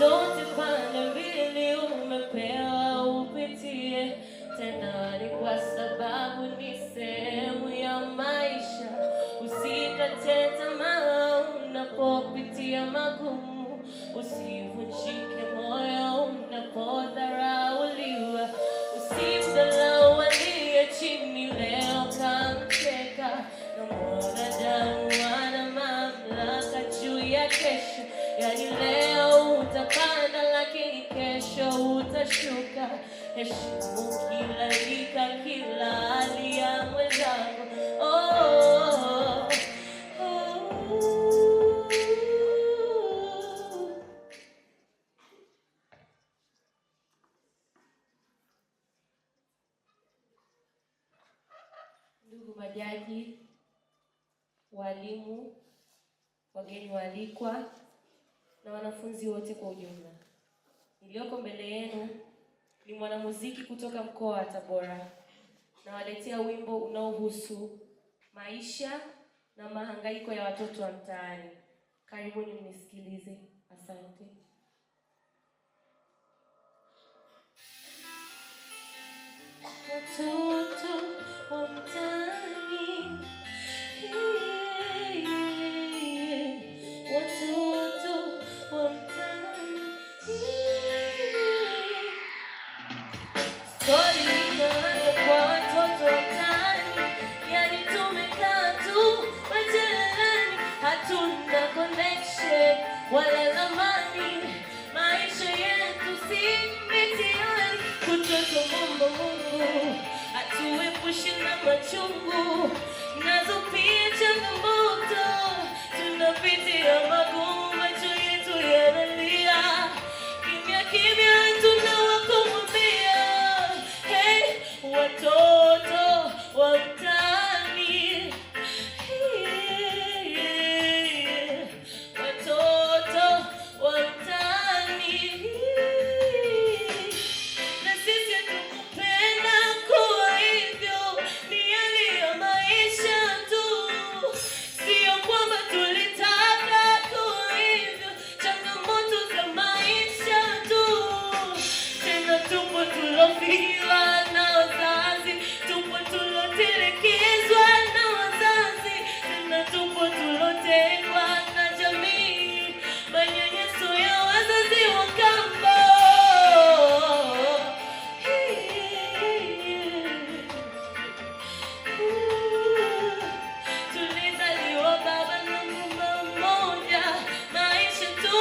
zote pande mbili umepewa upitie, tena ni kwa sababu ni sehemu ya maisha. Usikate tamaa unapopitia magumu, usivunjike moyo unapodharauliwa, usimdharau aliye chini leo kamcheka, na mwanadamu ana mamlaka juu ya kesho. Yani leo utapanda lakini kesho utashuka. Heshimu kila rika, kila hali ya mwenzako. Ndugu majaji, walimu, wageni waalikwa na wanafunzi wote kwa ujumla, nilioko mbele yenu ni mwanamuziki kutoka mkoa wa Tabora. Nawaletea wimbo unaohusu maisha na mahangaiko ya watoto wa mtaani. Karibuni mnisikilize. Asante. Watoto wa mtaani, watoto wa mtaani. Stori inaanza kwa watoto wa mtaani, yani tumekaa tu majalani, hatuna connection wala zamani, maisha yetu si mitihani. Kutoka Mungu atuepushe na machungu, nazo pia changamoto, tunapitia magumu, macho yetu yanalia, kimya kimya tunawakumbukia. Hey, watoto wa mtaani, watoto wa mtaani. Na sisi tukupenda kuwa hivyo, ni hali ya maisha tu, sio kwamba tulitaka kuwa hivyo, changamoto za maisha tu. Tena tupo tulofiwa na wazazi, tupo tulotelekezwa na wazazi, tena tupo tulotengwa na jamii, manyanyaso ya wazazi wa kambo. Tulizaliwa baba na mama mmoja, maisha tu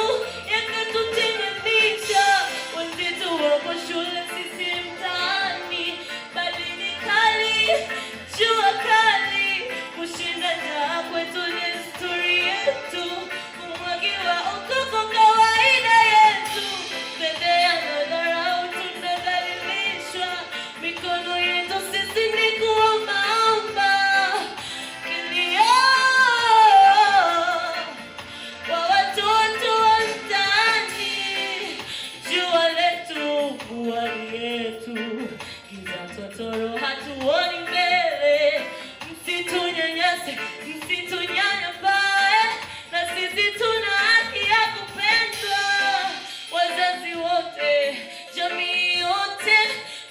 yakatutenganisha, wenzetu wako shule, sisi mtaani, baridi kali, jua kali, kushinda njaa kwetu ni desturi yetu, kumwagiwa ukoko kawaida yetu, fedheha na dharau tunadhalilishwa, mikono yetu sisi ni kuombaomba. Kilio kwa watoto wa mtaani, jua letu mvua yetu, giza totoro hatuoni mbele, msitunyanyase, msitunyanyapae, na sisi tuna haki ya kupendwa. Wazazi wote, jamii yote,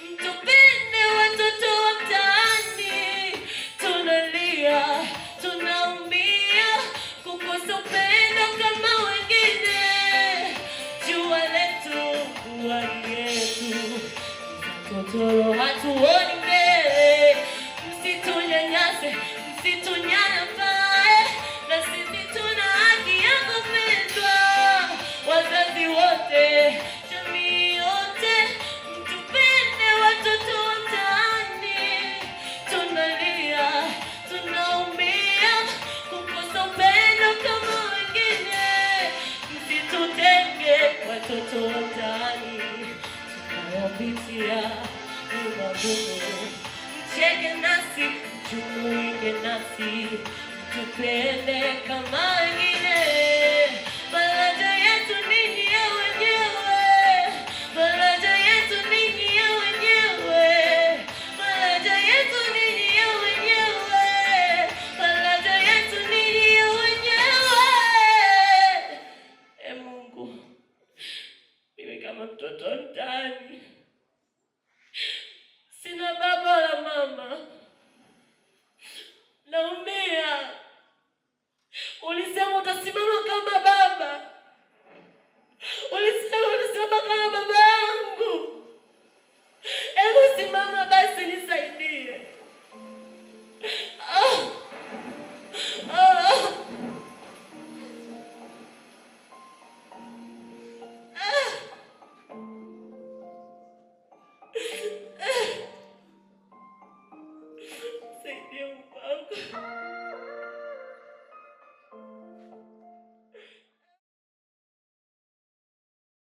mtupende watoto wa mtaani. Tunalia, tunaumia, kukosa upendo kama wengine, jua letu mvua yetu, totoro hatuoni mbele, msitunyanyase, msitunyanyapae, na sisi tuna haki ya kupendwa. Wazazi wote, jamii yote, mtupende watoto wa mtaani. Tunalia, tunaumia, kukosa upendo kama wengine, msitutenge watoto wa mtaani. Tunayopitia ni magumu, mcheke nasi, mjumuike nasi, mtupende kama wengine. Faraja yetu ninyi ya wenyewe, faraja yetu ninyi ya wenyewe, faraja yetu ninyi ya wenyewe, faraja yetu ninyi ya wenyewe. Mungu kama mtoto mtaani.